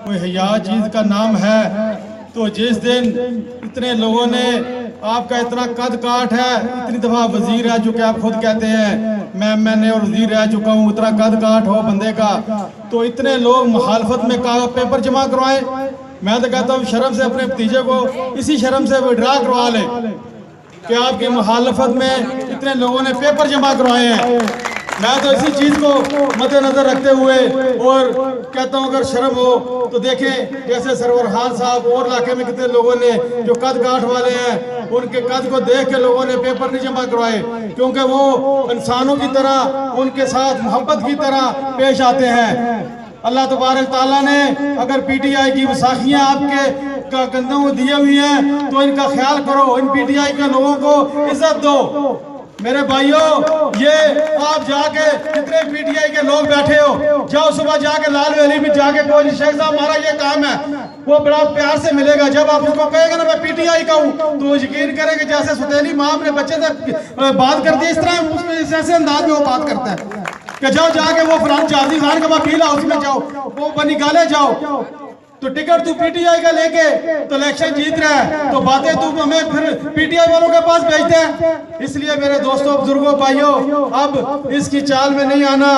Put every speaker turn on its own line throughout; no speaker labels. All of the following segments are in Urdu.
کوئی حیا چیز کا نام ہے، تو جس دن اتنے لوگوں نے آپ کا اتنا قد کاٹ ہے، اتنی دفعہ وزیر رہ چکے آپ خود کہتے ہیں، میں اور وزیر رہ چکا ہوں، اتنا قد کاٹ ہو بندے کا، تو اتنے لوگ مخالفت میں پیپر جمع کروائیں۔ میں تو کہتا ہوں شرم سے اپنے بھتیجے کو اسی شرم سے وڈرا کروا لیں کہ آپ کی مخالفت میں اتنے لوگوں نے پیپر جمع کروائے ہیں۔ میں تو اسی چیز کو مد نظر رکھتے ہوئے اور کہتا ہوں اگر شرم ہو تو دیکھیں جیسے سرور خان صاحب اور علاقے میں کتنے لوگوں نے جو قد کاٹ والے ہیں، ان کے قد کو دیکھ کے لوگوں نے پیپر نہیں جمع کروائے، کیونکہ وہ انسانوں کی طرح ان کے ساتھ محبت کی طرح پیش آتے ہیں۔ اللہ تبارک تعالیٰ نے اگر پی ٹی آئی کی وساخیاں آپ کے کندھوں کو دیے ہوئی ہیں تو ان کا خیال کرو، ان پی ٹی آئی کے لوگوں کو عزت دو۔ میرے بھائیوں، یہ آپ جا کے جتنے پی ٹی آئی کے لوگ بیٹھے ہو، جاؤ صبح جا کے لال ویلی میں جا کے کوئی شیخ صاحب ہمارا یہ کام ہے، وہ بڑا پیار سے ملے گا۔ جب آپ اس کو کہے گا نا میں پی ٹی آئی کا ہوں تو وہ یقین کرے کہ جیسے ستیلی ماں اپنے بچے سے بات کرتی ہے، اس طرح اس میں ایسے انداز میں وہ بات کرتا ہے کہ جاؤ جا کے وہ فلان چاردی خان کا وکیل ہاؤس میں جاؤ، وہ بنی گالے جاؤ، تو ٹکٹ تو پی ٹی آئی کا لے کے تو الیکشن جیت رہا ہے، تو باتیں تو ہمیں پھر پی ٹی آئی والوں کے پاس بھیجتے ہیں۔ اس لیے میرے دوستوں بزرگوں بھائیوں، اب اس کی چال میں نہیں آنا۔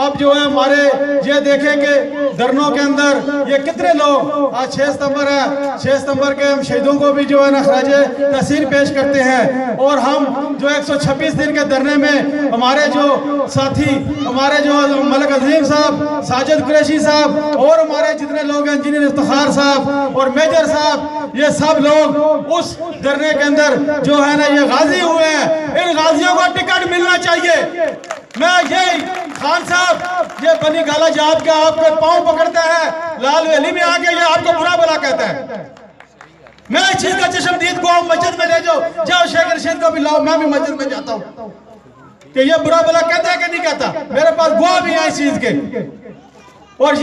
اب جو ہے ہمارے یہ دیکھیں کہ دھرنوں کے اندر یہ کتنے لوگ، آج 6 ستمبر ہے، 6 ستمبر کے ہم شہیدوں کو بھی جو ہے نا خراج تحسین پیش کرتے ہیں، اور ہم جو 126 دن کے دھرنے میں ہمارے جو ساتھی، ہمارے جو ملک عظیم صاحب، ساجد قریشی صاحب اور ہمارے جتنے لوگ ہیں، انجینئر افتخار صاحب اور میجر صاحب، یہ سب لوگ اس دھرنے کے اندر جو ہے نا یہ غازی ہوئے ہیں۔ ان غازیوں کو ٹکٹ ملنا چاہیے۔ میں یہ خان صاحب، یہ بنی گالا جو آپ کے پاؤں پکڑتا ہے لال ویلی میں آ کے، یہ آپ کو برا بلا کہتا ہے۔ میں اس چیز کا چشمدید کو مسجد میں لے جاؤ شیخ رشید کو بھی لاؤ، میں بھی مسجد میں جاتا ہوں کہ یہ برا بلا کہتا ہے کہ نہیں کہتا۔ میرے پاس گواہ بھی ہیں اس چیز کے، اور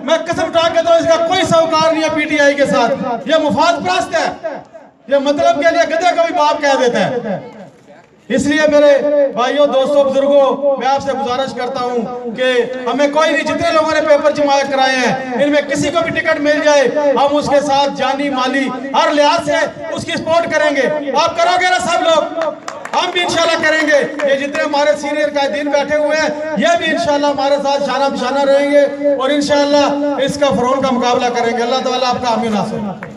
میں قسم اٹھا کے دوں اس کا کوئی سوکار نہیں ہے پی ٹی آئی کے ساتھ۔ یہ مفاد پرست ہے، یہ مطلب کے لیے گدھے کو بھی باپ کہہ دیتا ہے۔ اس لیے میرے بھائیوں، دوستوں، بزرگوں، میں آپ سے گزارش کرتا ہوں کہ ہمیں کوئی نہیں، جتنے لوگوں نے پیپر جمع کرائے ہیں ان میں کسی کو بھی ٹکٹ مل جائے، ہم اس کے ساتھ جانی مالی ہر لحاظ سے اس کی سپورٹ کریں گے۔ آپ کرو گے نا سب لوگ؟ ہم بھی انشاءاللہ کریں گے۔ یہ جتنے ہمارے سینئر قائدین بیٹھے ہوئے ہیں یہ بھی انشاءاللہ ہمارے ساتھ شانہ بشانہ رہیں گے، اور انشاءاللہ اس کا فرعون کا مقابلہ کریں گے۔ اللہ تعالیٰ آپ کا حامی ناصر۔